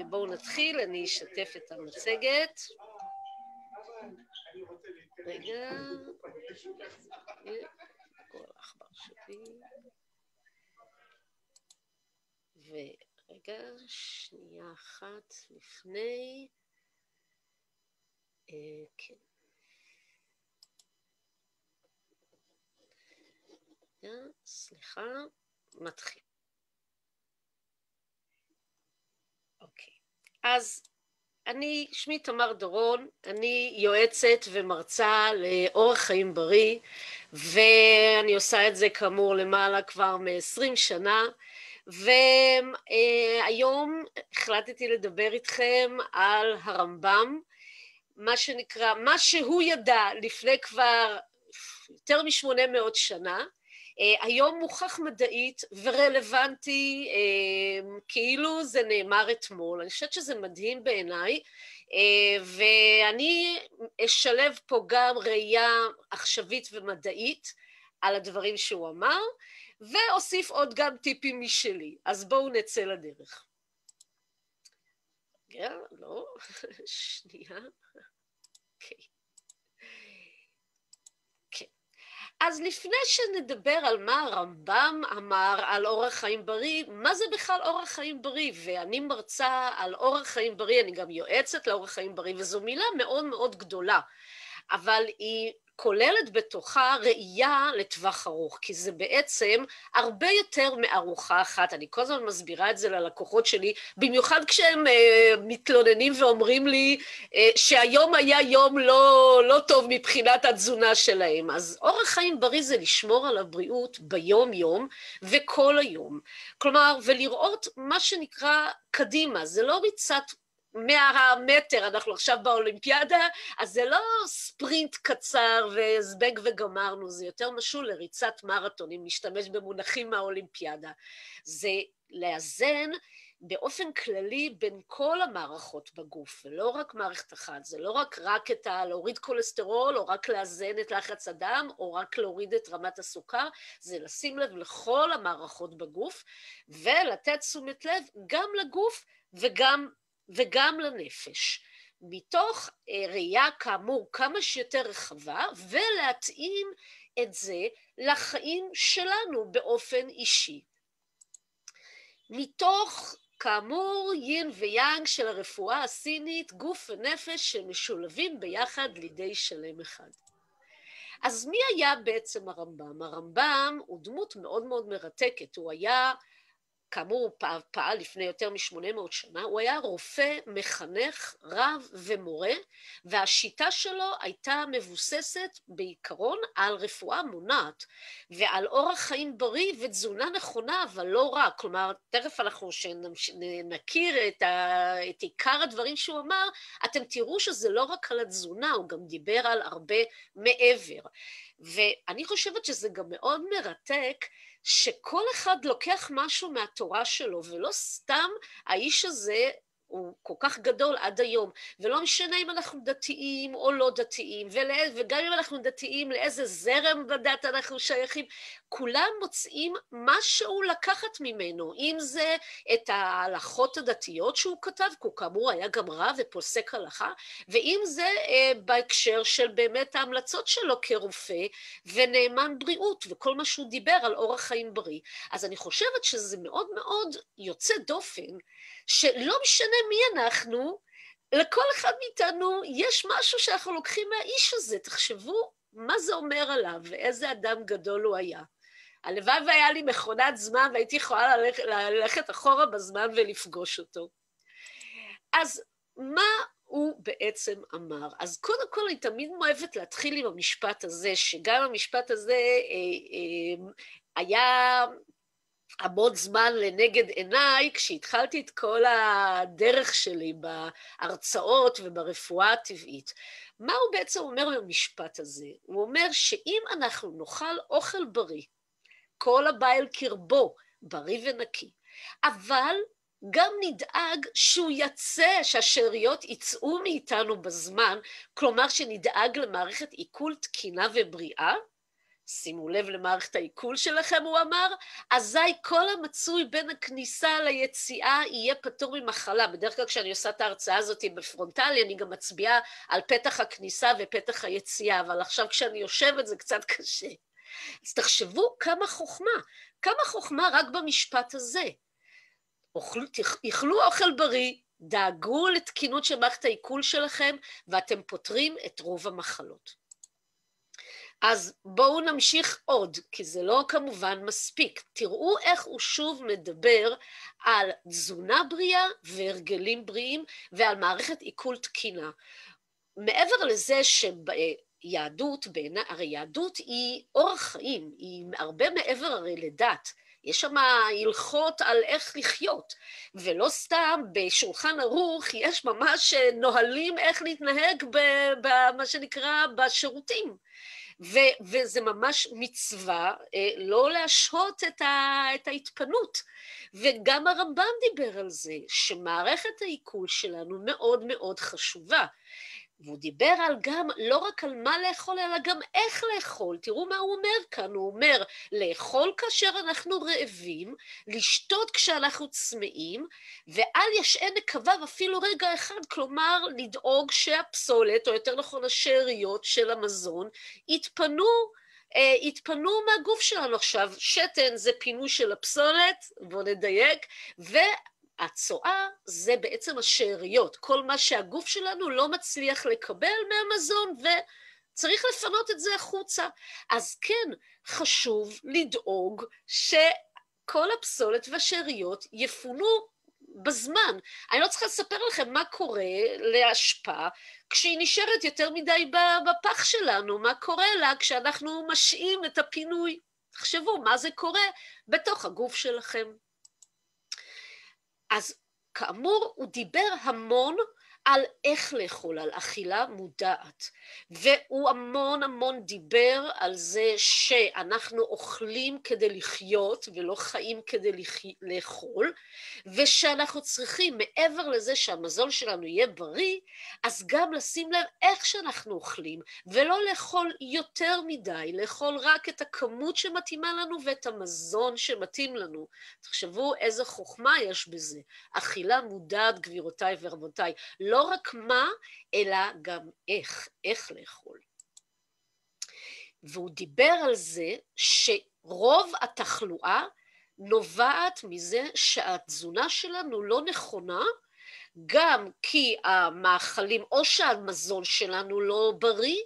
בואו נתחיל, אני אשתף את המצגת. רגע. כל העכבר שלי. ורגע, שנייה אחת לפני. כן. סליחה, מתחיל. אוקיי, אז שמי תמר דורון, אני יועצת ומרצה לאורח חיים בריא, ואני עושה את זה כאמור למעלה כבר מ-20 שנה, והיום החלטתי לדבר איתכם על הרמב"ם, מה שנקרא, מה שהוא ידע לפני כבר יותר מ-800 שנה, היום מוכח מדעית ורלוונטי כאילו זה נאמר אתמול. אני חושבת שזה מדהים בעיניי, ואני אשלב פה גם ראייה עכשווית ומדעית על הדברים שהוא אמר, ואוסיף עוד גם טיפים משלי. אז בואו נצא לדרך. לא, שנייה. אוקיי. אז לפני שנדבר על מה הרמב"ם אמר על אורח חיים בריא, מה זה בכלל אורח חיים בריא? ואני מרצה על אורח חיים בריא, אני גם יועצת לאורח חיים בריא, וזו מילה מאוד מאוד גדולה, אבל היא כוללת בתוכה ראייה לטווח ארוך, כי זה בעצם הרבה יותר מארוחה אחת. אני כל הזמן מסבירה את זה ללקוחות שלי, במיוחד כשהם מתלוננים ואומרים לי שהיום היה יום לא טוב מבחינת התזונה שלהם. אז אורח חיים בריא זה לשמור על הבריאות ביום יום וכל היום. כלומר, ולראות מה שנקרא קדימה, זה לא ריצת 100 מטר, אנחנו עכשיו באולימפיאדה, אז זה לא ספרינט קצר וזבג וגמרנו, זה יותר משהו לריצת מרתון, אם נשתמש במונחים מהאולימפיאדה. זה לאזן באופן כללי בין כל המערכות בגוף, ולא רק מערכת אחת, זה לא רק את להוריד כולסטרול, או רק לאזן את לחץ הדם, או רק להוריד את רמת הסוכר, זה לשים לב לכל המערכות בגוף, ולתת תשומת לב גם לגוף וגם לנפש, מתוך ראייה כאמור כמה שיותר רחבה, ולהתאים את זה לחיים שלנו באופן אישי. מתוך כאמור יין ויאנג של הרפואה הסינית, גוף ונפש שמשולבים ביחד לידי שלם אחד. אז מי היה בעצם הרמב"ם? הרמב"ם הוא דמות מאוד מאוד מרתקת, הוא היה כאמור הוא פעל לפני יותר מ-800 שנה, הוא היה רופא, מחנך, רב ומורה, והשיטה שלו הייתה מבוססת בעיקרון על רפואה מונעת, ועל אורח חיים בריא ותזונה נכונה, אבל לא רק. כלומר, תכף אנחנו שנכיר את עיקר הדברים שהוא אמר, אתם תראו שזה לא רק על התזונה, הוא גם דיבר על הרבה מעבר. ואני חושבת שזה גם מאוד מרתק, שכל אחד לוקח משהו מהתורה שלו, ולא סתם האיש הזה הוא כל כך גדול עד היום, ולא משנה אם אנחנו דתיים או לא דתיים, וגם אם אנחנו דתיים, לאיזה זרם בדת אנחנו שייכים, כולם מוצאים משהו לקחת ממנו, אם זה את ההלכות הדתיות שהוא כתב, כי הוא כאמור היה גם רב ופוסק הלכה, ואם זה בהקשר של באמת ההמלצות שלו כרופא ונאמן בריאות, וכל מה שהוא דיבר על אורח חיים בריא. אז אני חושבת שזה מאוד מאוד יוצא דופן, שלא משנה מי אנחנו, לכל אחד מאיתנו יש משהו שאנחנו לוקחים מהאיש הזה. תחשבו מה זה אומר עליו ואיזה אדם גדול הוא היה. הלוואי והיה לי מכונת זמן והייתי יכולה ללכת אחורה בזמן ולפגוש אותו. אז מה הוא בעצם אמר? אז קודם כל אני תמיד אוהבת להתחיל עם המשפט הזה, שגם המשפט הזה היה המון זמן לנגד עיניי, כשהתחלתי את כל הדרך שלי בהרצאות וברפואה הטבעית. מה הוא בעצם אומר במשפט הזה? הוא אומר שאם אנחנו נאכל אוכל בריא, כל הבא אל קרבו, בריא ונקי, אבל גם נדאג שהוא יצא, שהשאריות יצאו מאיתנו בזמן, כלומר שנדאג למערכת עיכול תקינה ובריאה, שימו לב למערכת העיכול שלכם, הוא אמר, אזי כל המצוי בין הכניסה ליציאה יהיה פטור ממחלה. בדרך כלל כשאני עושה את ההרצאה הזאת בפרונטלי, אני גם מצביעה על פתח הכניסה ופתח היציאה, אבל עכשיו כשאני יושבת זה קצת קשה. אז תחשבו כמה חוכמה רק במשפט הזה. אכלו אוכל בריא, דאגו לתקינות של מערכת העיכול שלכם, ואתם פותרים את רוב המחלות. אז בואו נמשיך עוד, כי זה לא כמובן מספיק. תראו איך הוא שוב מדבר על תזונה בריאה והרגלים בריאים, ועל מערכת עיכול תקינה. מעבר לזה יהדות, הרי יהדות היא אורח חיים, היא הרבה מעבר הרי לדת. יש שם הלכות על איך לחיות, ולא סתם בשולחן ערוך יש ממש נהלים איך להתנהג במה שנקרא בשירותים. וזה ממש מצווה לא להשהות את ההתפנות. וגם הרמב"ם דיבר על זה, שמערכת העיכול שלנו מאוד מאוד חשובה. והוא דיבר על גם, לא רק על מה לאכול, אלא גם איך לאכול. תראו מה הוא אומר כאן, הוא אומר, לאכול כאשר אנחנו רעבים, לשתות כשאנחנו צמאים, ואל ישעה נקביו אפילו רגע אחד, כלומר, לדאוג שהפסולת, או יותר נכון השאריות של המזון, יתפנו מהגוף שלנו. עכשיו, שתן זה פינוי של הפסולת, בואו נדייק, הצואה זה בעצם השאריות, כל מה שהגוף שלנו לא מצליח לקבל מהמזון וצריך לפנות את זה החוצה. אז כן, חשוב לדאוג שכל הפסולת והשאריות יפונו בזמן. אני לא צריכה לספר לכם מה קורה לאשפה כשהיא נשארת יותר מדי בפח שלנו, מה קורה לה כשאנחנו משאים את הפינוי. תחשבו מה זה קורה בתוך הגוף שלכם. אז כאמור הוא דיבר המון על איך לאכול, על אכילה מודעת, והוא המון דיבר על זה שאנחנו אוכלים כדי לחיות ולא חיים כדי לאכול, ושאנחנו צריכים מעבר לזה שהמזון שלנו יהיה בריא, אז גם לשים לב איך שאנחנו אוכלים, ולא לאכול יותר מדי, לאכול רק את הכמות שמתאימה לנו ואת המזון שמתאים לנו. תחשבו איזה חוכמה יש בזה, אכילה מודעת גבירותיי ורבותיי, לא רק מה, אלא גם איך לאכול. והוא דיבר על זה שרוב התחלואה נובעת מזה שהתזונה שלנו לא נכונה, גם כי המאכלים או שהמזון שלנו לא בריא,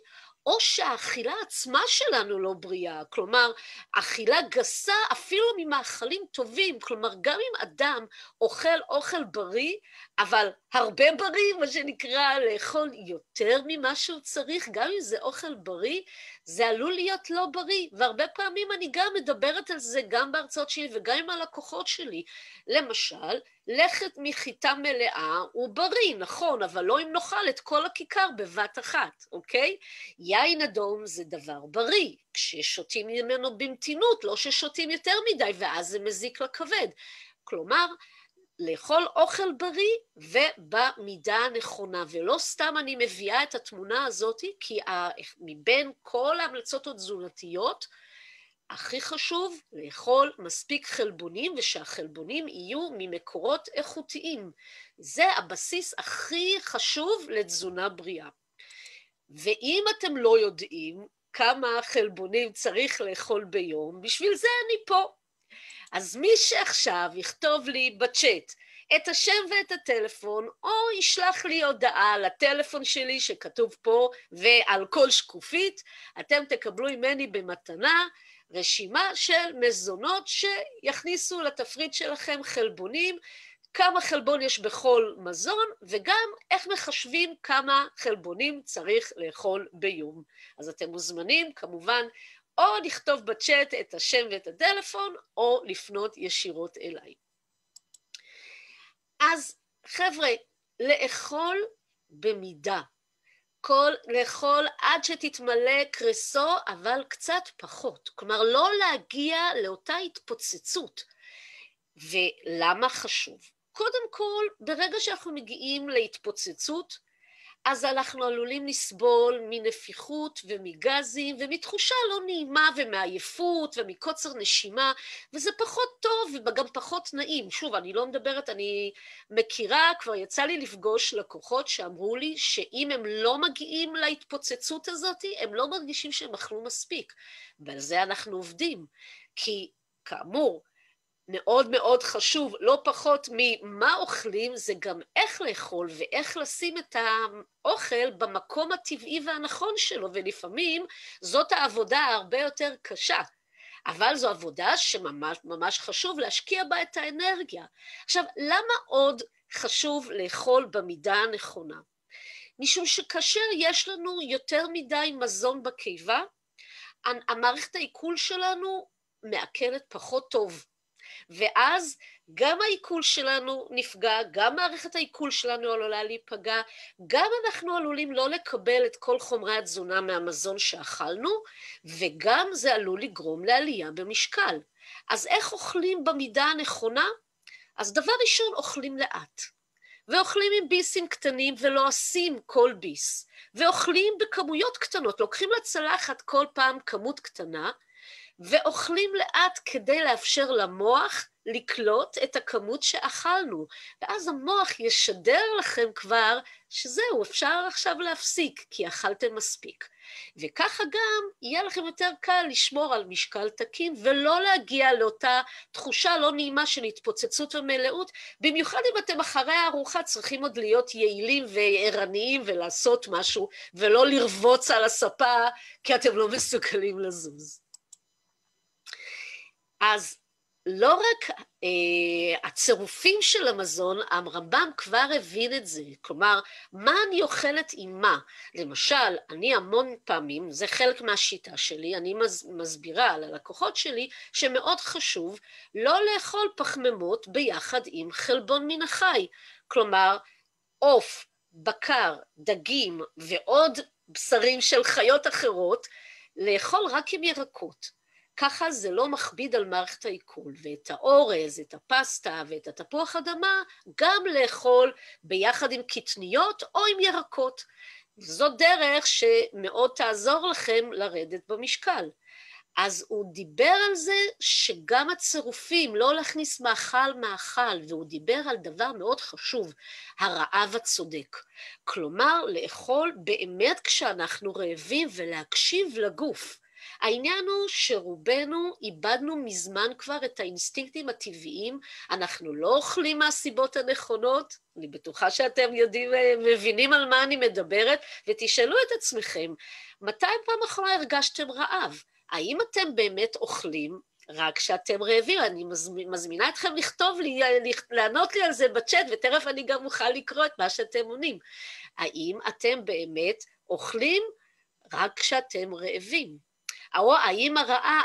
או שהאכילה עצמה שלנו לא בריאה, כלומר, אכילה גסה אפילו ממאכלים טובים, כלומר, גם אם אדם אוכל בריא, אבל הרבה בריא, מה שנקרא, לאכול יותר ממה שהוא צריך, גם אם זה אוכל בריא, זה עלול להיות לא בריא, והרבה פעמים אני גם מדברת על זה, גם בהרצאות שלי וגם עם הלקוחות שלי. למשל, לחם מחיטה מלאה הוא בריא, נכון, אבל לא אם נאכל את כל הכיכר בבת אחת, אוקיי? יין אדום זה דבר בריא, כששותים ממנו במתינות, לא ששותים יותר מדי, ואז זה מזיק לכבד. כלומר, לאכול אוכל בריא ובמידה הנכונה, ולא סתם אני מביאה את התמונה הזאת, כי מבין כל ההמלצות התזונתיות, הכי חשוב לאכול מספיק חלבונים, ושהחלבונים יהיו ממקורות איכותיים. זה הבסיס הכי חשוב לתזונה בריאה. ואם אתם לא יודעים כמה חלבונים צריך לאכול ביום, בשביל זה אני פה. אז מי שעכשיו יכתוב לי בצ'אט את השם ואת הטלפון, או ישלח לי הודעה לטלפון שלי שכתוב פה ועל כל שקופית, אתם תקבלו ממני במתנה רשימה של מזונות שיכניסו לתפריט שלכם חלבונים, כמה חלבון יש בכל מזון, וגם איך מחשבים כמה חלבונים צריך לאכול ביום. אז אתם מוזמנים כמובן או לכתוב בצ'אט את השם ואת הטלפון, או לפנות ישירות אליי. אז חבר'ה, לאכול במידה, לאכול עד שתתמלא קרסו, אבל קצת פחות. כלומר, לא להגיע לאותה התפוצצות. ולמה חשוב? קודם כל, ברגע שאנחנו מגיעים להתפוצצות, אז אנחנו עלולים לסבול מנפיחות ומגזים ומתחושה לא נעימה ומעייפות ומקוצר נשימה, וזה פחות טוב וגם פחות נעים. שוב, אני לא מדברת, אני מכירה, כבר יצא לי לפגוש לקוחות שאמרו לי שאם הם לא מגיעים להתפוצצות הזאת, הם לא מרגישים שהם אכלו מספיק. ועל זה אנחנו עובדים, כי כאמור, מאוד מאוד חשוב, לא פחות ממה אוכלים, זה גם איך לאכול ואיך לשים את האוכל במקום הטבעי והנכון שלו, ולפעמים זאת העבודה הרבה יותר קשה, אבל זו עבודה שממש ממש חשוב להשקיע בה את האנרגיה. עכשיו, למה עוד חשוב לאכול במידה הנכונה? משום שכאשר יש לנו יותר מדי מזון בקיבה, המערכת העיכול שלנו מעכלת פחות טוב, ואז גם העיכול שלנו נפגע, גם מערכת העיכול שלנו עלולה להיפגע, גם אנחנו עלולים לא לקבל את כל חומרי התזונה מהמזון שאכלנו, וגם זה עלול לגרום לעלייה במשקל. אז איך אוכלים במידה הנכונה? אז דבר ראשון, אוכלים לאט, ואוכלים עם ביסים קטנים ולא עושים כל ביס, ואוכלים בכמויות קטנות, לוקחים לצלחת כל פעם כמות קטנה, ואוכלים לאט כדי לאפשר למוח לקלוט את הכמות שאכלנו, ואז המוח ישדר לכם כבר שזהו, אפשר עכשיו להפסיק, כי אכלתם מספיק. וככה גם יהיה לכם יותר קל לשמור על משקל תקין, ולא להגיע לאותה תחושה לא נעימה של התפוצצות ומלאות, במיוחד אם אתם אחרי הארוחה צריכים עוד להיות יעילים וערניים ולעשות משהו, ולא לרבוץ על הספה, כי אתם לא מסוגלים לזוז. אז לא רק הצירופים של המזון, הרמב"ם כבר הבין את זה, כלומר, מה אני אוכלת עם מה? למשל, אני המון פעמים, זה חלק מהשיטה שלי, אני מסבירה ללקוחות שלי, שמאוד חשוב לא לאכול פחמימות ביחד עם חלבון מן החי, כלומר, עוף, בקר, דגים ועוד בשרים של חיות אחרות, לאכול רק עם ירקות. ככה זה לא מכביד על מערכת העיכול, ואת האורז, את הפסטה ואת התפוח אדמה, גם לאכול ביחד עם קטניות או עם ירקות. זו דרך שמאוד תעזור לכם לרדת במשקל. אז הוא דיבר על זה שגם הצירופים, לא להכניס מאכל, והוא דיבר על דבר מאוד חשוב, הרעב הצודק. כלומר, לאכול באמת כשאנחנו רעבים ולהקשיב לגוף. העניין הוא שרובנו איבדנו מזמן כבר את האינסטינקטים הטבעיים, אנחנו לא אוכלים מהסיבות הנכונות, אני בטוחה שאתם יודעים, מבינים על מה אני מדברת, ותשאלו את עצמכם, מתי פעם אחרונה הרגשתם רעב? האם אתם באמת אוכלים רק כשאתם רעבים? אני מזמינה אתכם לכתוב לי, לענות לי על זה בצ'אט, ותכף אני גם אוכל לקרוא את מה שאתם עונים. האם אתם באמת אוכלים רק כשאתם רעבים? האם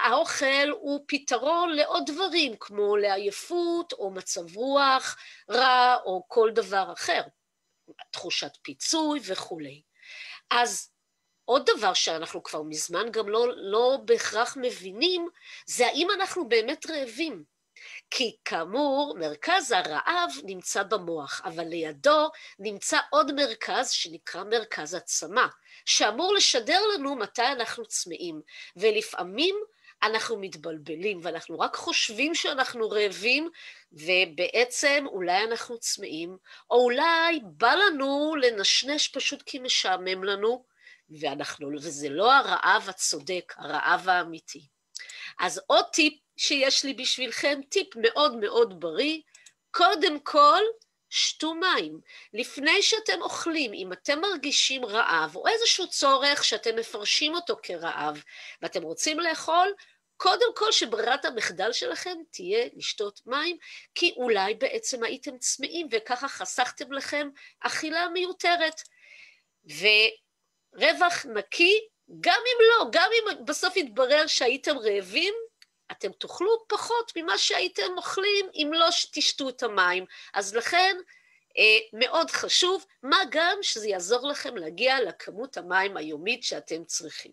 האוכל הוא פתרון לעוד דברים, כמו לעייפות או מצב רוח רע או כל דבר אחר, תחושת פיצוי וכו'. אז עוד דבר שאנחנו כבר מזמן גם לא בהכרח מבינים, זה האם אנחנו באמת רעבים. כי כאמור, מרכז הרעב נמצא במוח, אבל לידו נמצא עוד מרכז שנקרא מרכז הצמא, שאמור לשדר לנו מתי אנחנו צמאים, ולפעמים אנחנו מתבלבלים, ואנחנו רק חושבים שאנחנו רעבים, ובעצם אולי אנחנו צמאים, או אולי בא לנו לנשנש פשוט כי משעמם לנו, וזה לא הרעב הצודק, הרעב האמיתי. אז עוד טיפ שיש לי בשבילכם, טיפ מאוד מאוד בריא, קודם כל שתו מים. לפני שאתם אוכלים, אם אתם מרגישים רעב או איזשהו צורך שאתם מפרשים אותו כרעב ואתם רוצים לאכול, קודם כל שברירת המחדל שלכם תהיה לשתות מים, כי אולי בעצם הייתם צמאים וככה חסכתם לכם אכילה מיותרת. ורווח נקי, גם אם לא, גם אם בסוף יתברר שהייתם רעבים, אתם תאכלו פחות ממה שהייתם אוכלים אם לא תשתו את המים. אז לכן מאוד חשוב, מה גם שזה יעזור לכם להגיע לכמות המים היומית שאתם צריכים.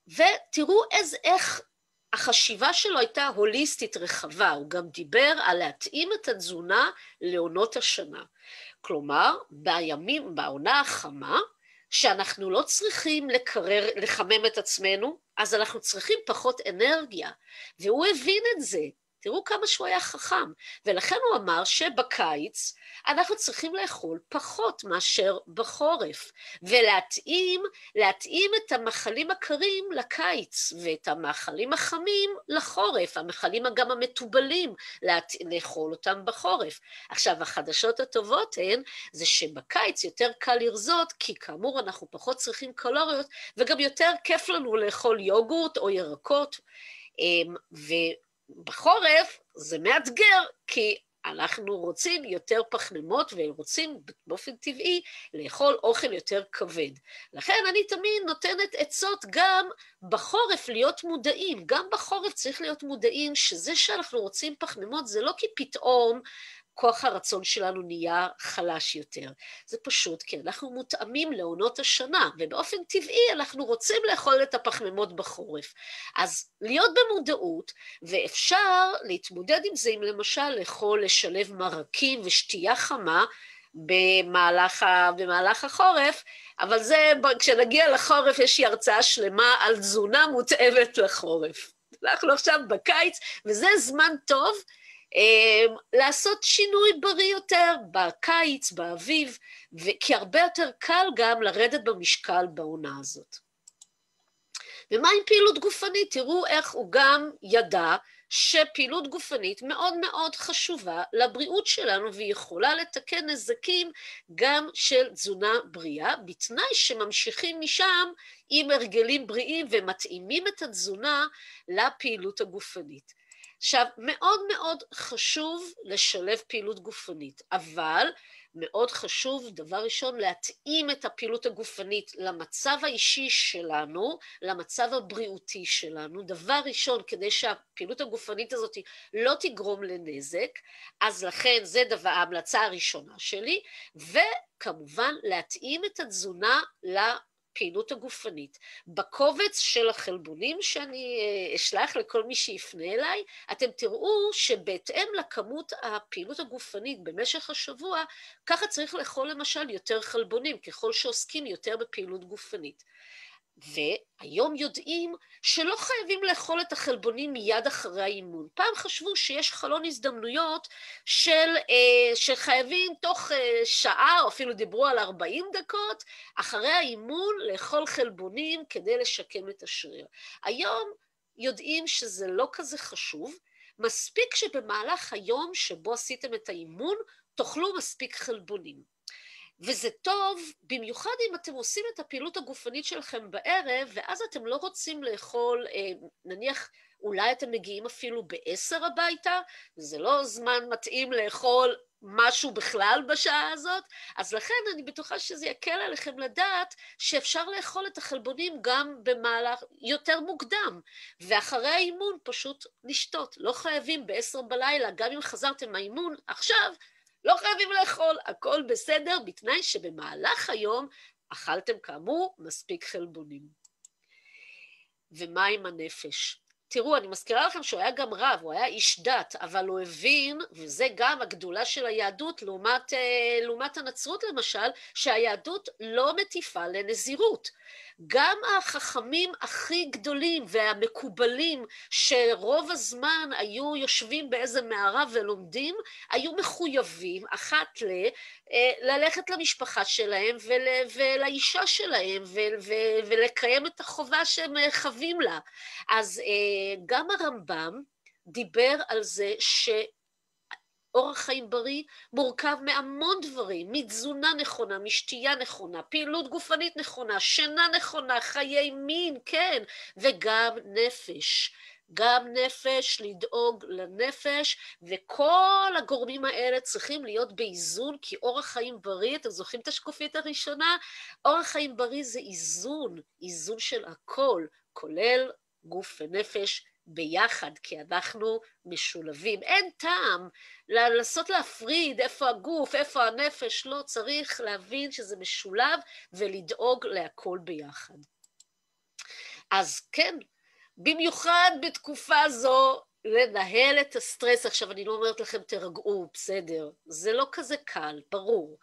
ותראו איך החשיבה שלו הייתה הוליסטית רחבה, הוא גם דיבר על להתאים את התזונה לעונות השנה. כלומר, בעונה החמה, שאנחנו לא צריכים לחמם את עצמנו, אז אנחנו צריכים פחות אנרגיה, והוא הבין את זה. תראו כמה שהוא היה חכם, ולכן הוא אמר שבקיץ אנחנו צריכים לאכול פחות מאשר בחורף, ולהתאים את המאכלים הקרים לקיץ, ואת המאכלים החמים לחורף, המאכלים גם המטובלים, לאכול אותם בחורף. עכשיו, החדשות הטובות הן, זה שבקיץ יותר קל לרזות, כי כאמור אנחנו פחות צריכים קלוריות, וגם יותר כיף לנו לאכול יוגורט או ירקות, בחורף זה מאתגר, כי אנחנו רוצים יותר פחמימות ורוצים באופן טבעי לאכול אוכל יותר כבד. לכן אני תמיד נותנת עצות גם בחורף להיות מודעים, גם בחורף צריך להיות מודעים שזה שאנחנו רוצים פחמימות זה לא כי פתאום כוח הרצון שלנו נהיה חלש יותר. זה פשוט כי אנחנו מותאמים לעונות השנה, ובאופן טבעי אנחנו רוצים לאכול את הפחמימות בחורף. אז להיות במודעות, ואפשר להתמודד עם זה, אם למשל לשלב מרקים ושתייה חמה, במהלך החורף, אבל זה, כשנגיע לחורף יש לי הרצאה שלמה על תזונה מותאמת לחורף. אנחנו עכשיו בקיץ, וזה זמן טוב, לעשות שינוי בריא יותר בקיץ, באביב, כי הרבה יותר קל גם לרדת במשקל בעונה הזאת. ומה עם פעילות גופנית? תראו איך הוא גם ידע שפעילות גופנית מאוד מאוד חשובה לבריאות שלנו, והיא יכולה לתקן נזקים גם של תזונה בריאה, בתנאי שממשיכים משם עם הרגלים בריאים ומתאימים את התזונה לפעילות הגופנית. עכשיו, מאוד מאוד חשוב לשלב פעילות גופנית, אבל מאוד חשוב, דבר ראשון, להתאים את הפעילות הגופנית למצב האישי שלנו, למצב הבריאותי שלנו. דבר ראשון, כדי שהפעילות הגופנית הזאת לא תגרום לנזק, אז לכן זה ההמלצה הראשונה שלי, וכמובן להתאים את התזונה לפעילות הגופנית. בקובץ של החלבונים שאני אשלח לכל מי שיפנה אליי, אתם תראו שבהתאם לכמות הפעילות הגופנית במשך השבוע, ככה צריך לאכול למשל יותר חלבונים, ככל שעוסקים יותר בפעילות גופנית. והיום יודעים שלא חייבים לאכול את החלבונים מיד אחרי האימון. פעם חשבו שיש חלון הזדמנויות שחייבים תוך שעה, או אפילו דיברו על 40 דקות, אחרי האימון לאכול חלבונים כדי לשקם את השריר. היום יודעים שזה לא כזה חשוב, מספיק שבמהלך היום שבו עשיתם את האימון, תאכלו מספיק חלבונים. וזה טוב, במיוחד אם אתם עושים את הפעילות הגופנית שלכם בערב, ואז אתם לא רוצים לאכול, נניח, אולי אתם מגיעים אפילו ב10 הביתה, וזה לא זמן מתאים לאכול משהו בכלל בשעה הזאת, אז לכן אני בטוחה שזה יקל עליכם לדעת שאפשר לאכול את החלבונים גם במהלך יותר מוקדם, ואחרי האימון פשוט לשתות, לא חייבים ב10 בלילה, גם אם חזרתם מהאימון עכשיו, לא חייבים לאכול, הכל בסדר, בתנאי שבמהלך היום אכלתם כאמור מספיק חלבונים. ומה עם הנפש? תראו, אני מזכירה לכם שהוא היה גם רב, הוא היה איש דת, אבל הוא הבין, וזה גם הגדולה של היהדות, לעומת הנצרות למשל, שהיהדות לא מטיפה לנזירות. גם החכמים הכי גדולים והמקובלים שרוב הזמן היו יושבים באיזה מערה ולומדים, היו מחויבים אחת ללכת למשפחה שלהם ולאישה שלהם ולקיים את החובה שהם חווים לה. אז גם הרמב"ם דיבר על זה אורח חיים בריא מורכב מהמון דברים, מתזונה נכונה, משתייה נכונה, פעילות גופנית נכונה, שינה נכונה, חיי מין, כן, וגם נפש. גם נפש, לדאוג לנפש, וכל הגורמים האלה צריכים להיות באיזון, כי אורח חיים בריא, אתם זוכרים את השקופית הראשונה? אורח חיים בריא זה איזון, איזון של הכל, כולל גוף ונפש, ביחד, כי אנחנו משולבים. אין טעם לנסות להפריד איפה הגוף, איפה הנפש, לא, צריך להבין שזה משולב ולדאוג להכל ביחד. אז כן, במיוחד בתקופה זו, לנהל את הסטרס. עכשיו, אני לא אומרת לכם תרגעו, בסדר, זה לא כזה קל, ברור,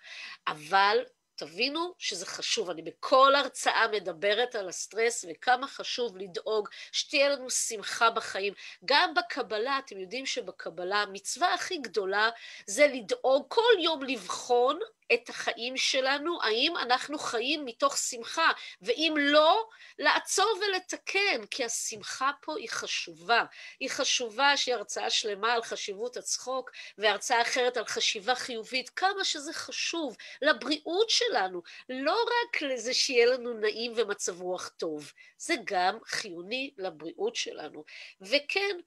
אבל תבינו שזה חשוב. אני בכל הרצאה מדברת על הסטרס וכמה חשוב לדאוג שתהיה לנו שמחה בחיים. גם בקבלה, אתם יודעים שבקבלה המצווה הכי גדולה זה לדאוג כל יום לבחון את החיים שלנו, האם אנחנו חיים מתוך שמחה, ואם לא, לעצור ולתקן, כי השמחה פה היא חשובה. היא חשובה, שהיא הרצאה שלמה על חשיבות הצחוק, והרצאה אחרת על חשיבה חיובית, כמה שזה חשוב לבריאות שלנו, לא רק לזה שיהיה לנו נעים ומצב רוח טוב, זה גם חיוני לבריאות שלנו. וכן,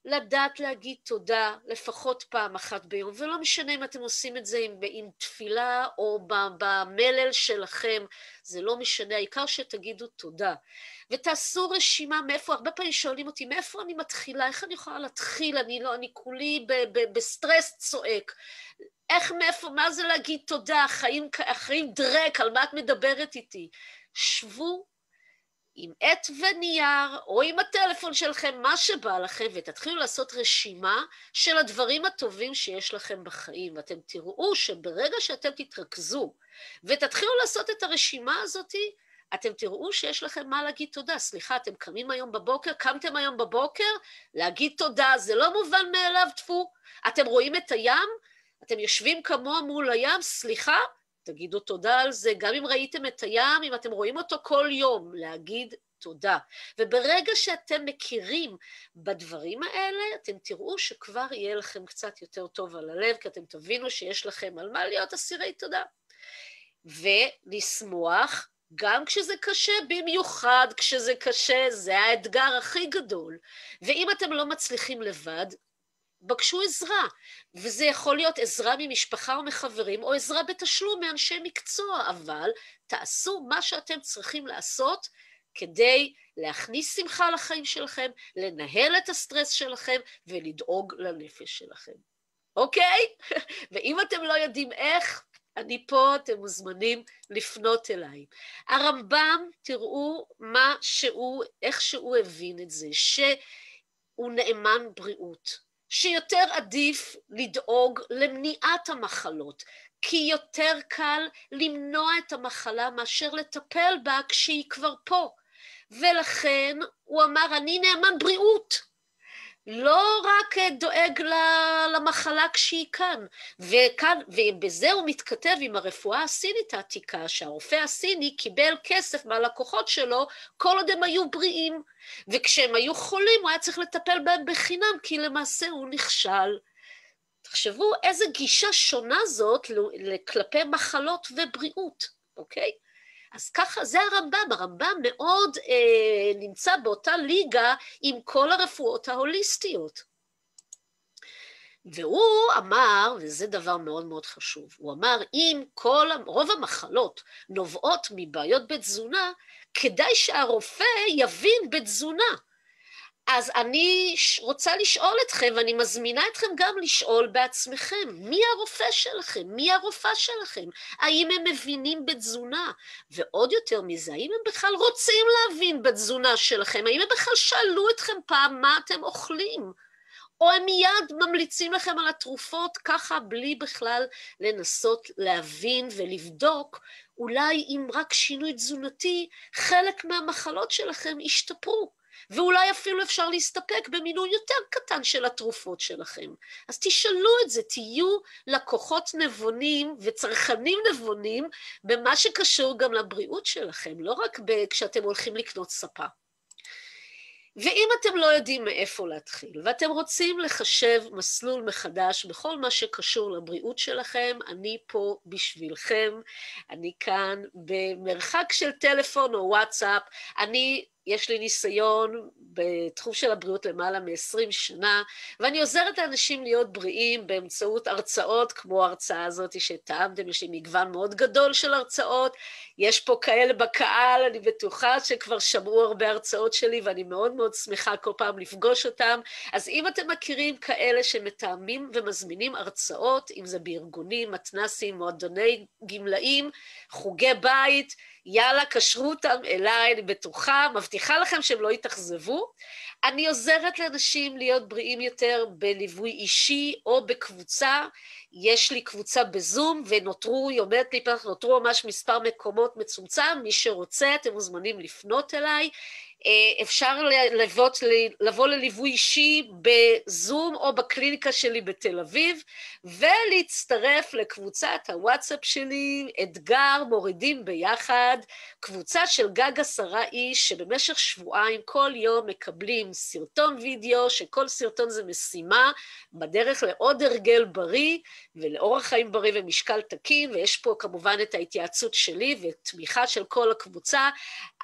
לדעת להגיד תודה לפחות פעם אחת ביום, ולא משנה אם אתם עושים את זה עם תפילה או במלל שלכם, זה לא משנה, העיקר שתגידו תודה. ותעשו רשימה מאיפה, הרבה פעמים שואלים אותי, מאיפה אני מתחילה, איך אני יכולה להתחיל, אני כולי בסטרס צועק, איך מאיפה, מה זה להגיד תודה, החיים דרק, על מה את מדברת איתי? שבו עם עט ונייר, או עם הטלפון שלכם, מה שבא לכם, ותתחילו לעשות רשימה של הדברים הטובים שיש לכם בחיים, ואתם תראו שברגע שאתם תתרכזו, ותתחילו לעשות את הרשימה הזאת, אתם תראו שיש לכם מה להגיד תודה. סליחה, אתם קמתם היום בבוקר, להגיד תודה, זה לא מובן מאליו, טפו. אתם רואים את הים, אתם יושבים כמוה מול הים, סליחה, תגידו תודה על זה, גם אם ראיתם את הים, אם אתם רואים אותו כל יום, להגיד תודה. וברגע שאתם מכירים בדברים האלה, אתם תראו שכבר יהיה לכם קצת יותר טוב על הלב, כי אתם תבינו שיש לכם על מה להיות אסירי תודה. ולשמוח, גם כשזה קשה, במיוחד כשזה קשה, זה האתגר הכי גדול. ואם אתם לא מצליחים לבד, בקשו עזרה, וזה יכול להיות עזרה ממשפחה או מחברים, או עזרה בתשלום מאנשי מקצוע, אבל תעשו מה שאתם צריכים לעשות, כדי להכניס שמחה לחיים שלכם, לנהל את הסטרס שלכם, ולדאוג לנפש שלכם. אוקיי? ואם אתם לא יודעים איך, אני פה, אתם מוזמנים לפנות אליי. הרמב"ם, תראו איך שהוא הבין את זה, שהוא נאמן בריאות. שיותר עדיף לדאוג למניעת המחלות, כי יותר קל למנוע את המחלה מאשר לטפל בה כשהיא כבר פה. ולכן הוא אמר, אני נאמן בריאות, לא רק דואג למחלה כשהיא כאן. ובזה הוא מתכתב עם הרפואה הסינית העתיקה, שהרופא הסיני קיבל כסף מהלקוחות שלו כל עוד הם היו בריאים, וכשהם היו חולים הוא היה צריך לטפל בהם בחינם, כי למעשה הוא נכשל. תחשבו איזה גישה שונה זאת כלפי מחלות ובריאות, אוקיי? אז ככה, זה הרמב"ם מאוד נמצא באותה ליגה עם כל הרפואות ההוליסטיות. והוא אמר, וזה דבר מאוד מאוד חשוב, הוא אמר, אם רוב המחלות נובעות מבעיות בתזונה, כדאי שהרופא יבין בתזונה. אז אני רוצה לשאול אתכם, ואני מזמינה אתכם גם לשאול בעצמכם, מי הרופא שלכם? מי הרופאה שלכם? האם הם מבינים בתזונה? ועוד יותר מזה, האם הם בכלל רוצים להבין בתזונה שלכם? האם הם בכלל שאלו אתכם פעם מה אתם אוכלים? או הם מיד ממליצים לכם על התרופות ככה בלי בכלל לנסות להבין ולבדוק, אולי אם רק שינוי תזונתי, חלק מהמחלות שלכם ישתפרו. ואולי אפילו אפשר להסתפק במינוי יותר קטן של התרופות שלכם. אז תשאלו את זה, תהיו לקוחות נבונים וצרכנים נבונים במה שקשור גם לבריאות שלכם, לא רק כשאתם הולכים לקנות ספה. ואם אתם לא יודעים מאיפה להתחיל, ואתם רוצים לחשב מסלול מחדש בכל מה שקשור לבריאות שלכם, אני פה בשבילכם, אני כאן במרחק של טלפון או וואטסאפ, יש לי ניסיון בתחום של הבריאות למעלה מ-20 שנה, ואני עוזרת לאנשים להיות בריאים באמצעות הרצאות, כמו ההרצאה הזאת שטעמתם, יש לי מגוון מאוד גדול של הרצאות, יש פה כאלה בקהל, אני בטוחה שכבר שמעו הרבה הרצאות שלי, ואני מאוד מאוד שמחה כל פעם לפגוש אותם, אז אם אתם מכירים כאלה שמתאמים ומזמינים הרצאות, אם זה בארגונים, מתנסים, מועדוני גמלאים, חוגי בית, יאללה, קשרו אותם אליי, אני בטוחה, מבטיחה, מבטיחה לכם שהם לא יתאכזבו. אני עוזרת לאנשים להיות בריאים יותר בליווי אישי או בקבוצה. יש לי קבוצה בזום ונותרו, היא אומרת לי, נותרו ממש מספר מקומות מצומצם, מי שרוצה אתם מוזמנים לפנות אליי. אפשר לבוא לליווי אישי בזום או בקליניקה שלי בתל אביב, ולהצטרף לקבוצת הוואטסאפ שלי, אתגר מורידים ביחד, קבוצה של גג 10 איש, שבמשך שבועיים כל יום מקבלים סרטון וידאו, שכל סרטון זה משימה, בדרך לעוד הרגל בריא, ולאורח חיים בריא ומשקל תקין, ויש פה כמובן את ההתייעצות שלי, ותמיכה של כל הקבוצה.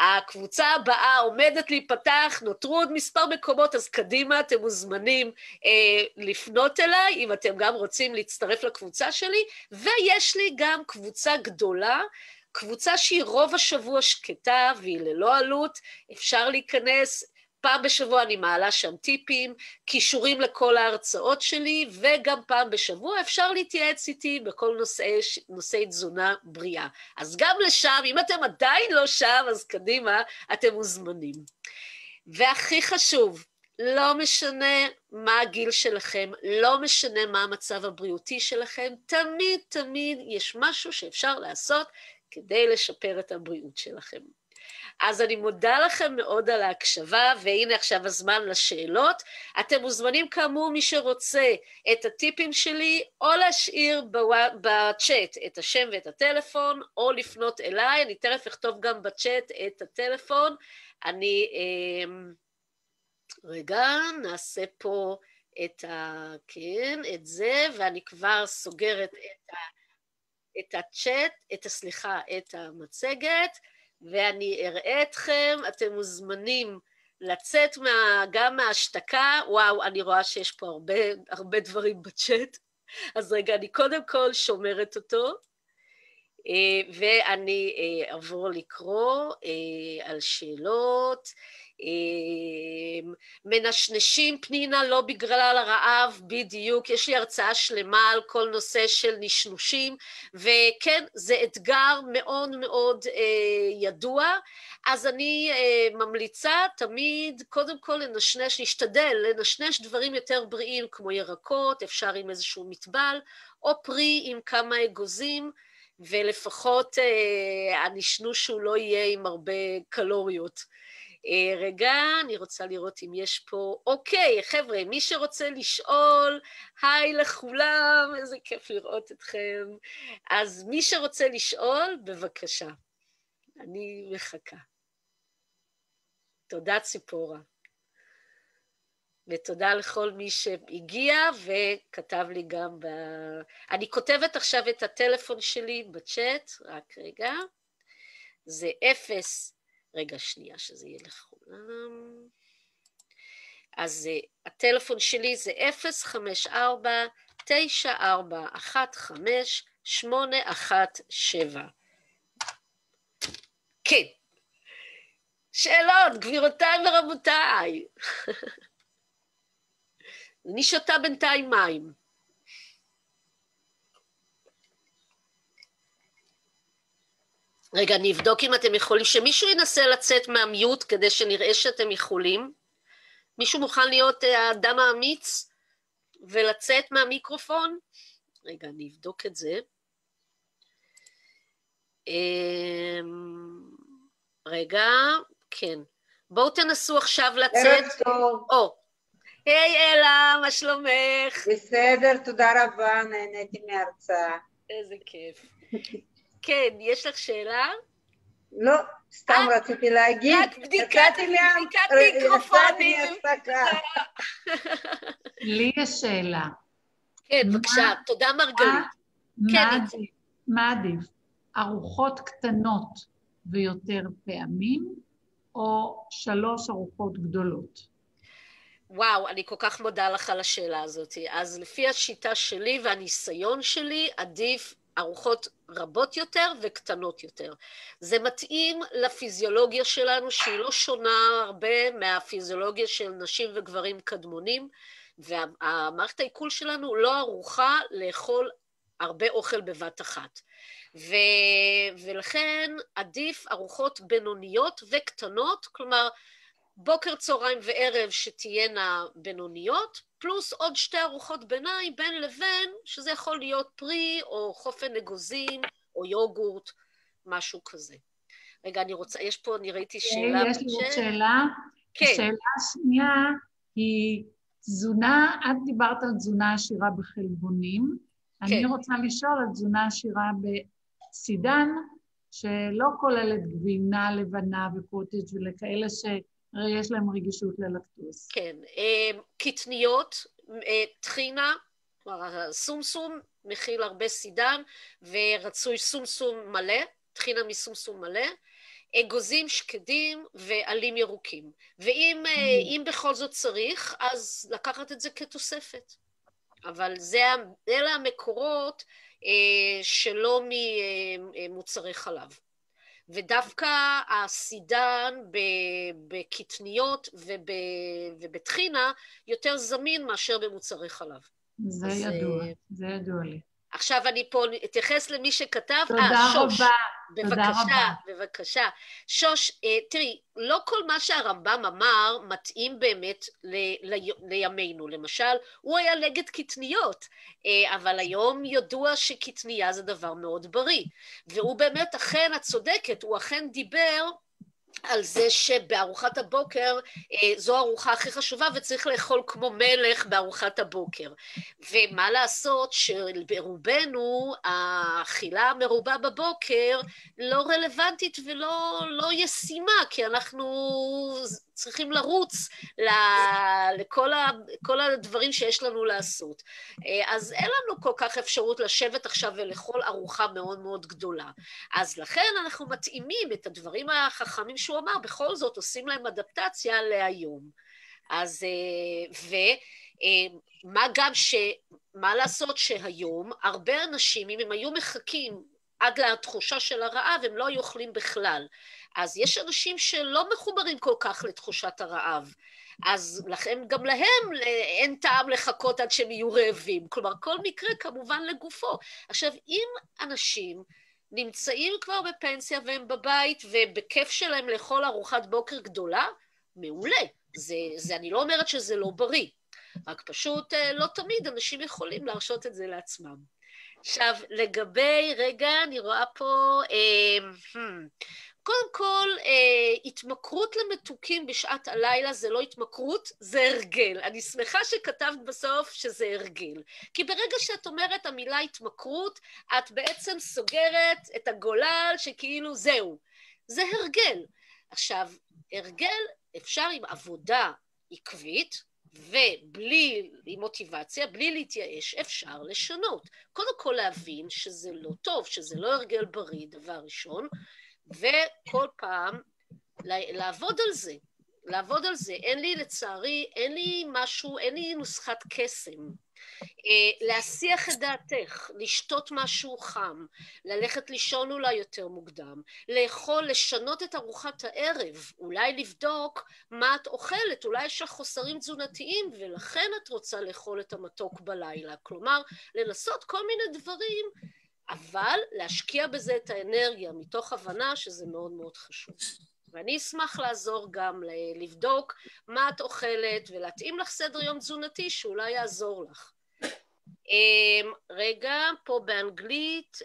הקבוצה הבאה עומדת להיפתח, נותרו עוד מספר מקומות, אז קדימה אתם מוזמנים לפנות אליי, אם אתם גם רוצים להצטרף לקבוצה שלי, ויש לי גם קבוצה גדולה, קבוצה שהיא רוב השבוע שקטה, והיא ללא עלות, אפשר להיכנס, פעם בשבוע אני מעלה שם טיפים, קישורים לכל ההרצאות שלי, וגם פעם בשבוע אפשר להתייעץ איתי בכל נושאי תזונה בריאה. אז גם לשם, אם אתם עדיין לא שם, אז קדימה, אתם מוזמנים. והכי חשוב, לא משנה מה הגיל שלכם, לא משנה מה המצב הבריאותי שלכם, תמיד תמיד יש משהו שאפשר לעשות כדי לשפר את הבריאות שלכם. אז אני מודה לכם מאוד על ההקשבה, והנה עכשיו הזמן לשאלות. אתם מוזמנים כאמור מי שרוצה את הטיפים שלי, או להשאיר בצ'אט את השם ואת הטלפון, או לפנות אליי, אני תכף אכתוב גם בצ'אט את הטלפון. אני, רגע, נעשה פה כן, את זה, ואני כבר סוגרת את הצ'אט, את המצגת, ואני אראה אתכם, אתם מוזמנים לצאת גם מההשתקה, וואו, אני רואה שיש פה הרבה דברים בצ'אט, אז רגע, אני קודם כל שומרת אותו, ואני אעבור לקרוא על שאלות, מנשנשים פנינה לא בגלל הרעב, בדיוק, יש לי הרצאה שלמה על כל נושא של נשנושים, וכן, זה אתגר מאוד מאוד ידוע, אז אני ממליצה תמיד קודם כל להשתדל לנשנש דברים יותר בריאים כמו ירקות, אפשר עם איזשהו מטבל, או פרי עם כמה אגוזים, ולפחות הנשנוש שהוא לא יהיה עם הרבה קלוריות. רגע, אני רוצה לראות אם יש פה, אוקיי, חבר'ה, מי שרוצה לשאול, היי לכולם, איזה כיף לראות אתכם. אז מי שרוצה לשאול, בבקשה, אני מחכה. תודה ציפורה. ותודה לכל מי שהגיע וכתב לי גם אני כותבת עכשיו את הטלפון שלי בצ'אט, רק רגע. זה 0, רגע שנייה שזה יהיה לכולם. אז הטלפון שלי זה 054-9415-817. כן. שאלות, גבירותיי ורבותיי. אני שותה בינתיים מים. רגע, אני אבדוק אם אתם יכולים, שמישהו ינסה לצאת מהמיוט כדי שנראה שאתם יכולים. מישהו מוכן להיות האדם האמיץ ולצאת מהמיקרופון? רגע, אני אבדוק את זה. רגע, כן. בואו תנסו עכשיו לצאת. ערב טוב. היי אלה, מה שלומך? בסדר, תודה רבה, נהניתי מההרצאה. איזה כיף. כן, יש לך שאלה? לא, סתם רציתי להגיד. רק בדיקת מיקרופונים. לי יש שאלה. כן, בבקשה, תודה מרגלית. מה עדיף? ארוחות קטנות ויותר פעמים, או 3 ארוחות גדולות? וואו, אני כל כך מודה לך על השאלה הזאת. אז לפי השיטה שלי והניסיון שלי, עדיף ארוחות רבות יותר וקטנות יותר. זה מתאים לפיזיולוגיה שלנו, שהיא לא שונה הרבה מהפיזיולוגיה של נשים וגברים קדמונים, והמערכת העיכול שלנו לא ערוכה לאכול הרבה אוכל בבת אחת. ולכן עדיף ארוחות בינוניות וקטנות, כלומר, בוקר, צהריים וערב שתהיינה בינוניות, פלוס עוד 2 ארוחות ביניים בין לבין, שזה יכול להיות פרי או חופן אגוזים או יוגורט, משהו כזה. רגע, יש פה, אני ראיתי שאלה. יש לי עוד שאלה. כן. השאלה השנייה היא תזונה, את דיברת על תזונה עשירה בחלבונים, כן. אני רוצה לשאול על תזונה עשירה בסידן, שלא כוללת גבינה לבנה וקוטג' ולכאלה שיש להם רגישות ללקטוז. כן, קטניות, טחינה, כלומר, סומסום מכיל הרבה סידן, ורצוי סומסום מלא, טחינה מסומסום מלא, אגוזים שקדים ועלים ירוקים. ואם בכל זאת צריך, אז לקחת את זה כתוספת. אבל אלה המקורות שלא ממוצרי חלב. ודווקא הסידן בקטניות ובטחינה יותר זמין מאשר במוצרי חלב. זה ידוע לי. עכשיו אני פה אתייחס למי שכתב, תודה רבה. בבקשה. שוש, תראי, לא כל מה שהרמב"ם אמר מתאים באמת לימינו. למשל, הוא היה נגד קטניות, אבל היום ידוע שקטניה זה דבר מאוד בריא. והוא באמת, אכן, את צודקת, הוא אכן דיבר על זה שבארוחת הבוקר זו הארוחה הכי חשובה וצריך לאכול כמו מלך בארוחת הבוקר. ומה לעשות שברובנו האכילה המרובה בבוקר לא רלוונטית ולא ישימה, כי אנחנו צריכים לרוץ לכל הדברים שיש לנו לעשות. אז אין לנו כל כך אפשרות לשבת עכשיו ולאכול ארוחה מאוד מאוד גדולה. אז לכן אנחנו מתאימים את הדברים החכמים שהוא אמר, בכל זאת עושים להם אדפטציה להיום. אז, מה לעשות שהיום הרבה אנשים, אם הם היו מחכים עד לתחושה של הרעב, הם לא היו אוכלים בכלל. אז יש אנשים שלא מחוברים כל כך לתחושת הרעב. אז לכן גם להם אין טעם לחכות עד שהם יהיו רעבים. כלומר, כל מקרה כמובן לגופו. עכשיו, אם אנשים נמצאים כבר בפנסיה והם בבית ובכיף שלהם לאכול ארוחת בוקר גדולה, מעולה. אני לא אומרת שזה לא בריא. רק פשוט לא תמיד אנשים יכולים להרשות את זה לעצמם. עכשיו, לגבי, רגע, אני רואה פה, קודם כל, התמכרות למתוקים בשעת הלילה זה לא התמכרות, זה הרגל. אני שמחה שכתבת בסוף שזה הרגל. כי ברגע שאת אומרת המילה התמכרות, את בעצם סוגרת את הגולל שכאילו זהו. זה הרגל. עכשיו, הרגל אפשר עם עבודה עקבית, ובלי מוטיבציה, בלי להתייאש, אפשר לשנות. קודם כל להבין שזה לא טוב, שזה לא הרגל בריא, דבר ראשון, וכל פעם לעבוד על זה. לעבוד על זה. אין לי, לצערי, אין לי נוסחת קסם. להסיח את דעתך, לשתות משהו חם, ללכת לישון אולי יותר מוקדם, לאכול, לשנות את ארוחת הערב, אולי לבדוק מה את אוכלת, אולי יש לך חוסרים תזונתיים ולכן את רוצה לאכול את המתוק בלילה, כלומר לנסות כל מיני דברים, אבל להשקיע בזה את האנרגיה מתוך הבנה שזה מאוד מאוד חשוב. ואני אשמח לעזור גם לבדוק מה את אוכלת ולהתאים לך סדר יום תזונתי שאולי יעזור לך. רגע, פה באנגלית,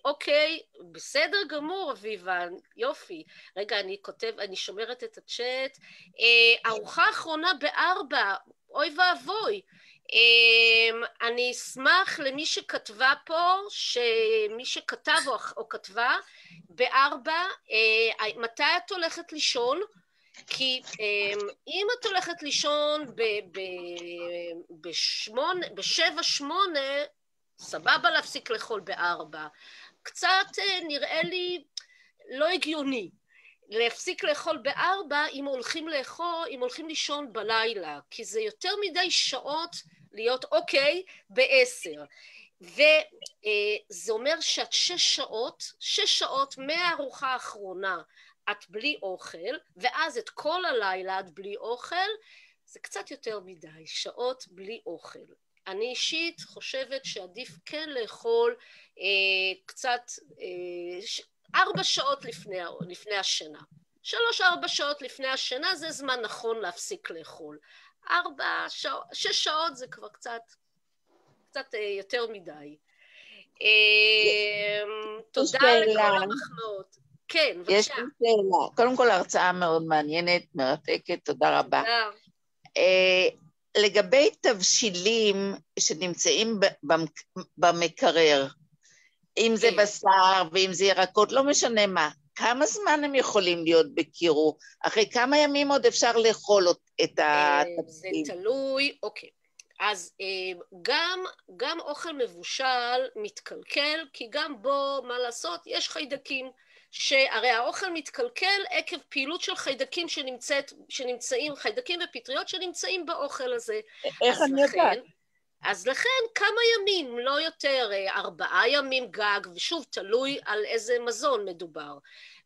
אוקיי, בסדר גמור אביבה, יופי. רגע, אני שומרת את הצ'אט. ארוחה אחרונה ב16:00, אוי ואבוי. אני אשמח למי שכתבה פה, שמי שכתב או כתבה, ב16:00, מתי את הולכת לישון? כי אם את הולכת לישון ב7-8, סבבה להפסיק לאכול ב16:00. קצת נראה לי לא הגיוני. להפסיק לאכול ב16:00 אם הולכים לישון בלילה, כי זה יותר מדי שעות להיות אוקיי ב10. וזה אומר שאת 6 שעות מהארוחה האחרונה את בלי אוכל, ואז את כל הלילה את בלי אוכל, זה קצת יותר מדי, שעות בלי אוכל. אני אישית חושבת שעדיף כן לאכול קצת 4 שעות לפני השינה. 3-4 שעות לפני השינה זה זמן נכון להפסיק לאכול. 6 שעות זה כבר קצת יותר מדי. תודה לכל המחמאות. כן, בבקשה. יש לי שאלה. קודם כל, הרצאה מאוד מעניינת, מרתקת, תודה רבה. לגבי תבשילים שנמצאים במקרר, אם זה בשר ואם זה ירקות, לא משנה מה, כמה זמן הם יכולים להיות בקירור? אחרי כמה ימים עוד אפשר לאכול את התבשילים? זה תלוי, אוקיי. אז גם אוכל מבושל מתקלקל, כי גם בו, מה לעשות, יש חיידקים, שהרי האוכל מתקלקל עקב פעילות של חיידקים שנמצאים, חיידקים ופטריות שנמצאים באוכל הזה. איך אני יודעת? אז לכן כמה ימים, לא יותר, 4 ימים גג, ושוב תלוי על איזה מזון מדובר.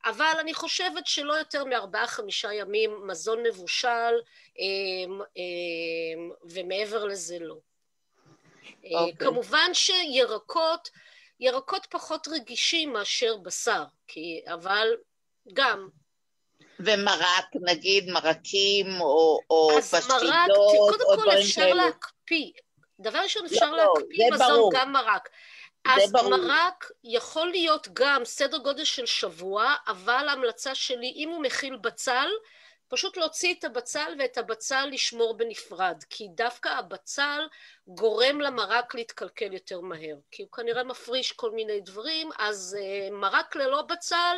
אבל אני חושבת שלא יותר מ4-5 ימים מזון מבושל, ומעבר לזה לא. כמובן ירקות פחות רגישים מאשר בשר, אבל גם... ומרק, נגיד מרקים או פשטידות, אז מרק, קודם כל אפשר להקפיא. דבר ראשון אפשר להקפיא מזון גם מרק. אז מרק יכול להיות גם סדר גודל של שבוע, אבל ההמלצה שלי, אם הוא מכיל בצל, פשוט להוציא את הבצל ואת הבצל לשמור בנפרד, כי דווקא הבצל גורם למרק להתקלקל יותר מהר, כי הוא כנראה מפריש כל מיני דברים, אז מרק ללא בצל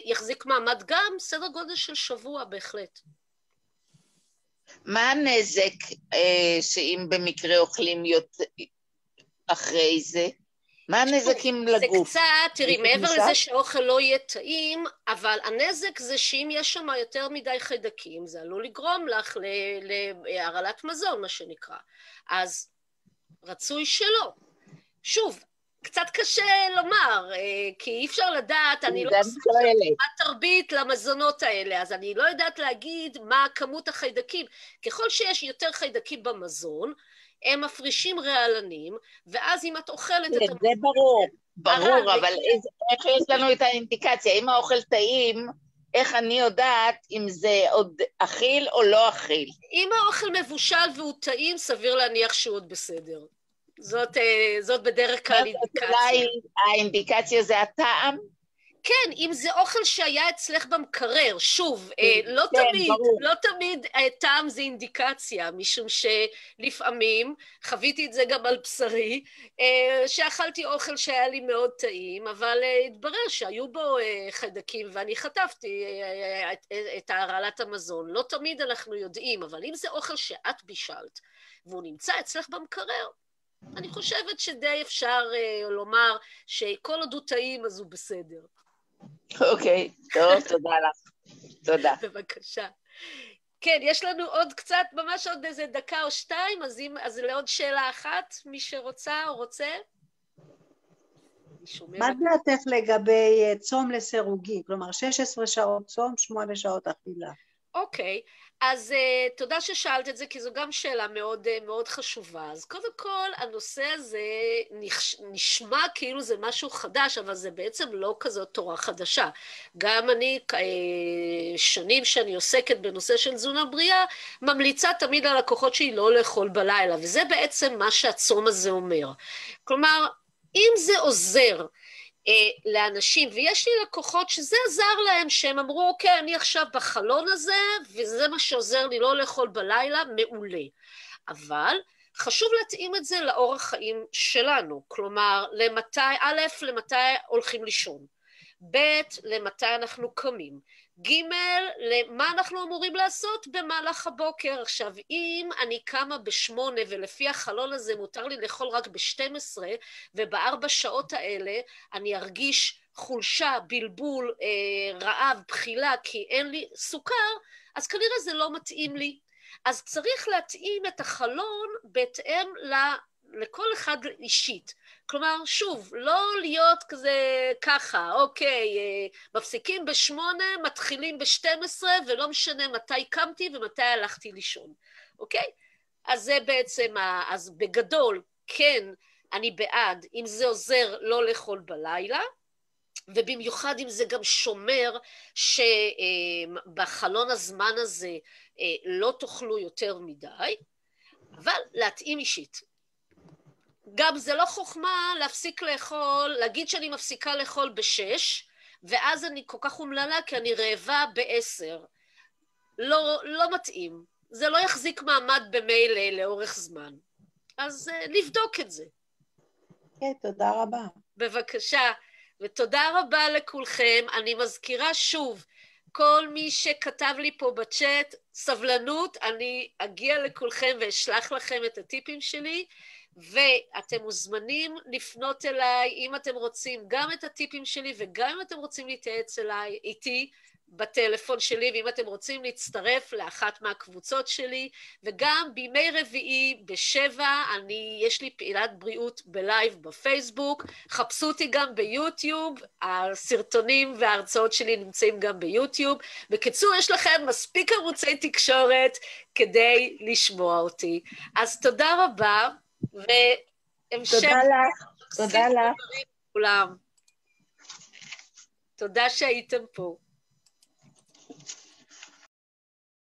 יחזיק מעמד גם סדר גודל של שבוע בהחלט. מה הנזק שאם במקרה אוכלים אחרי זה? מה הנזקים לגוף? זה קצת, תראי, מעבר לזה שהאוכל לא יהיה טעים, אבל הנזק זה שאם יש שם יותר מדי חיידקים, זה עלול לגרום לך להרעלת מזון, מה שנקרא. אז רצוי שלא. שוב, קצת קשה לומר, כי אי אפשר לדעת, אני לא עושה מה תרבית למזונות האלה, אז אני לא יודעת להגיד מה כמות החיידקים. ככל שיש יותר חיידקים במזון, הם מפרישים רעלנים, ואז אם את אוכלת את... זה ברור, אבל איך יש לנו את האינדיקציה? אם האוכל טעים, איך אני יודעת אם זה עוד אכיל או לא אכיל? אם האוכל מבושל והוא טעים, סביר להניח שהוא עוד בסדר. זאת בדרך כלל אינדיקציה. אולי האינדיקציה זה הטעם? כן, אם זה אוכל שהיה אצלך במקרר, שוב, לא תמיד טעם זה אינדיקציה, משום שלפעמים, חוויתי את זה גם על בשרי, שאכלתי אוכל שהיה לי מאוד טעים, אבל התברר שהיו בו חיידקים, ואני חטפתי את הרעלת המזון. לא תמיד אנחנו יודעים, אבל אם זה אוכל שאת בישלת, והוא נמצא אצלך במקרר, אני חושבת שדי אפשר לומר שכל עוד הוא טעים אז הוא בסדר. אוקיי, טוב, תודה לך. תודה. בבקשה. כן, יש לנו עוד קצת, ממש עוד איזה 1 או 2, אז לעוד שאלה אחת, מי שרוצה או רוצה? מה דעתך לגבי צום לסירוגי? כלומר, 16 שעות צום, 8 שעות אכילה. אוקיי, אז תודה ששאלת את זה, כי זו גם שאלה מאוד מאוד חשובה. אז קודם כל, הנושא הזה נשמע כאילו זה משהו חדש, אבל זה בעצם לא כזאת תורה חדשה. גם אני, שנים שאני עוסקת בנושא של תזונה בריאה, ממליצה תמיד על לקוחות שלי לא לאכול בלילה, וזה בעצם מה שהצום הזה אומר. כלומר, אם זה עוזר לאנשים, ויש לי לקוחות שזה עזר להם, שהם אמרו, אוקיי, אני עכשיו בחלון הזה, וזה מה שעוזר לי לא לאכול בלילה, מעולה. אבל חשוב להתאים את זה לאורח חיים שלנו, כלומר, למתי הולכים לישון, ב', למתי אנחנו קמים, ג', למה אנחנו אמורים לעשות במהלך הבוקר. עכשיו, אם אני קמה ב8 ולפי החלון הזה מותר לי לאכול רק ב12, וב4 שעות האלה אני ארגיש חולשה, בלבול, רעב, בחילה, כי אין לי סוכר, אז כנראה זה לא מתאים לי. אז צריך להתאים את החלון בהתאם לכל אחד אישית. כלומר, שוב, לא להיות כזה ככה, אוקיי, מפסיקים ב8, מתחילים ב12, ולא משנה מתי קמתי ומתי הלכתי לישון, אוקיי? אז זה בעצם, אז בגדול, כן, אני בעד, אם זה עוזר לא לאכול בלילה, ובמיוחד אם זה גם שומר שבחלון הזמן הזה לא תאכלו יותר מדי, אבל להתאים אישית. גם זה לא חוכמה להפסיק לאכול, להגיד שאני מפסיקה לאכול ב6, ואז אני כל כך אומללה כי אני רעבה ב10. לא מתאים. זה לא יחזיק מעמד במילא לאורך זמן. אז לבדוק את זה. כן, תודה רבה. בבקשה, ותודה רבה לכולכם. אני מזכירה שוב, כל מי שכתב לי פה בצ'אט, סבלנות, אני אגיע לכולכם ואשלח לכם את הטיפים שלי, ואתם מוזמנים לפנות אליי, אם אתם רוצים גם את הטיפים שלי, וגם אם אתם רוצים להתייעץ איתי בטלפון שלי, ואם אתם רוצים להצטרף לאחת מהקבוצות שלי, וגם בימי רביעי ב7, יש לי פעילת בריאות בלייב בפייסבוק, חפשו אותי גם ביוטיוב, הסרטונים וההרצאות שלי נמצאים גם ביוטיוב, בקיצור יש לכם מספיק ערוצי תקשורת כדי לשמוע אותי. אז תודה רבה, והמשך... תודה לך, תודה לך. כולם. תודה שהייתם פה.